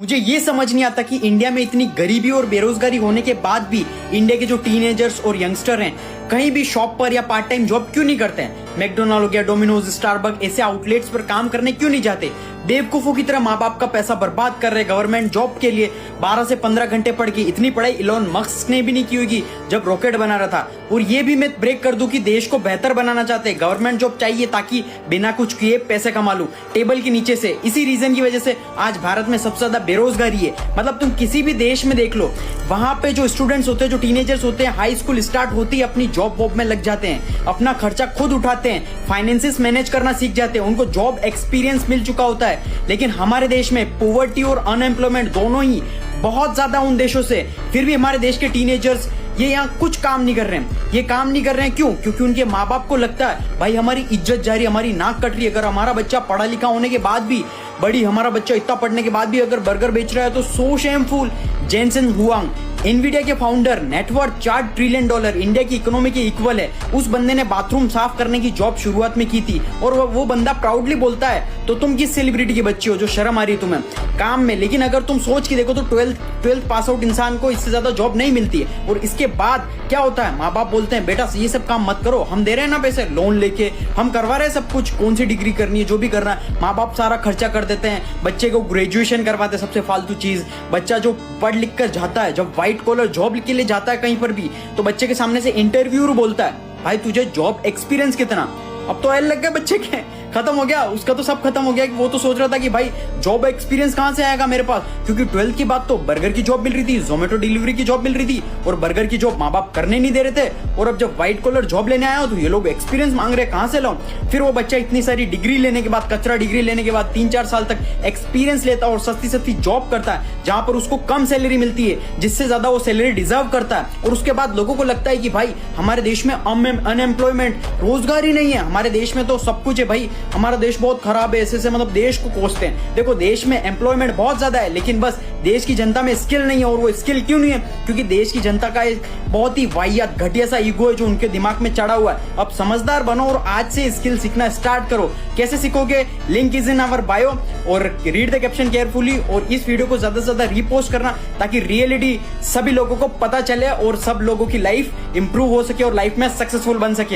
मुझे ये समझ नहीं आता कि इंडिया में इतनी गरीबी और बेरोजगारी होने के बाद भी इंडिया के जो टीनेजर्स और यंगस्टर हैं कहीं भी शॉप पर या पार्ट टाइम जॉब क्यों नहीं करते हैं। मैकडोनाल्ड हो गया, डोमिनोज, स्टारबक ऐसे आउटलेट्स पर काम करने क्यों नहीं जाते। बेवकूफों की तरह माँ बाप का पैसा बर्बाद कर रहे गवर्नमेंट जॉब के लिए। 12 से 15 घंटे पढ़ के इतनी पढ़ाई इलोन मस्क ने भी नहीं की होगी जब रॉकेट बना रहा था। और ये भी मैं ब्रेक कर दूं कि देश को बेहतर बनाना चाहते हैं, गवर्नमेंट जॉब चाहिए ताकि बिना कुछ किए पैसे कमा लूं टेबल के नीचे से। इसी रीजन की वजह से आज भारत में सबसे ज्यादा बेरोजगारी है। मतलब तुम किसी भी देश में देख लो, वहां पे जो स्टूडेंट्स होते हैं, जो टीनेजर्स होते हैं, हाई स्कूल स्टार्ट होती है अपनी जॉब वॉब में लग जाते हैं, अपना खर्चा खुद उठाते हैं, फाइनेंसेस मैनेज करना सीख जाते हैं, उनको जॉब एक्सपीरियंस मिल चुका होता है। लेकिन हमारे देश में पॉवर्टी और अनएम्प्लॉयमेंट दोनों ही बहुत ज्यादा उन देशों से, फिर भी हमारे देश के टीनेजर्स ये यहाँ कुछ काम नहीं कर रहे हैं। ये काम नहीं कर रहे हैं क्यों? क्योंकि उनके माँ बाप को लगता है भाई हमारी इज्जत जा रही है, हमारी नाक कट रही है। अगर हमारा बच्चा पढ़ा लिखा होने के बाद भी, हमारा बच्चा इतना पढ़ने के बाद भी अगर बर्गर बेच रहा है तो सो शेमफुल। जेनसेन हुआंग, एनवीडिया के फाउंडर, नेटवर्थ $4 ट्रिलियन, इंडिया की इकोनॉमी के इक्वल है। उस बंदे ने बाथरूम साफ करने की जॉब शुरुआत में की थी और वो बंदा प्राउडली बोलता है। तो तुम किस सेलिब्रिटी के बच्चे हो जो शर्म आ रही है तुम्हें काम में? लेकिन अगर तुम सोच के देखो तो 12th पास आउट इंसान को इससे ज्यादा जॉब नहीं मिलती है। और इसके बाद क्या होता है, माँ बाप बोलते हैं बेटा ये सब काम मत करो, हम दे रहे हैं ना पैसे, लोन लेके हम करवा रहे हैं सब कुछ, कौन सी डिग्री करनी है जो भी करना है, माँ बाप सारा खर्चा कर देते हैं, बच्चे को ग्रेजुएशन करवाते हैं, सबसे फालतू चीज। बच्चा जो पढ़ लिख कर जाता है, जब व्हाइट कॉलर जॉब के लिए जाता है कहीं पर भी, तो बच्चे के सामने से इंटरव्यूअर बोलता है भाई तुझे जॉब एक्सपीरियंस कितना? अब तो एल लग गया बच्चे के, खत्म हो गया उसका, तो सब खत्म हो गया। कि वो तो सोच रहा था कि भाई जॉब एक्सपीरियंस कहां से आएगा मेरे पास, क्योंकि 12th के बाद तो बर्गर की जॉब मिल रही थी, जोमेटो डिलीवरी की जॉब मिल रही थी, और बर्गर की जॉब माँ बाप करने नहीं दे रहे थे। और अब जब व्हाइट कॉलर जॉब लेने आया हो तो ये लोग एक्सपीरियंस मांग रहे हैं, कहां से लाऊं? फिर वो बच्चा इतनी सारी डिग्री लेने के बाद, कचरा डिग्री लेने के बाद 3-4 साल तक एक्सपीरियंस लेता है और सस्ती सस्ती जॉब करता है जहां पर उसको कम सैलरी मिलती है, जिससे ज्यादा वो सैलरी डिजर्व करता है। और उसके बाद लोगों को लगता है कि भाई हमारे देश में अनएम्प्लॉयमेंट, रोजगार ही नहीं है, हमारे देश में तो सब कुछ है भाई, हमारा देश बहुत खराब है, ऐसे मतलब देश को कोसते हैं। देखो देश में एम्प्लॉयमेंट बहुत ज्यादा है, लेकिन बस देश की जनता में स्किल नहीं है। और वो स्किल क्यों नहीं है? क्योंकि देश की जनता का एक बहुत ही वाहियात घटिया सा ईगो है जो उनके दिमाग में चढ़ा हुआ है। अब समझदार बनो और आज से स्किल सीखना स्टार्ट करो। कैसे सीखोगे? Link is in our bio, और रीड द कैप्शन केयरफुली, और इस वीडियो को ज्यादा से ज्यादा रीपोस्ट करना ताकि रियलिटी सभी लोगों को पता चले और सब लोगों की लाइफ इंप्रूव हो सके और लाइफ में सक्सेसफुल बन सके।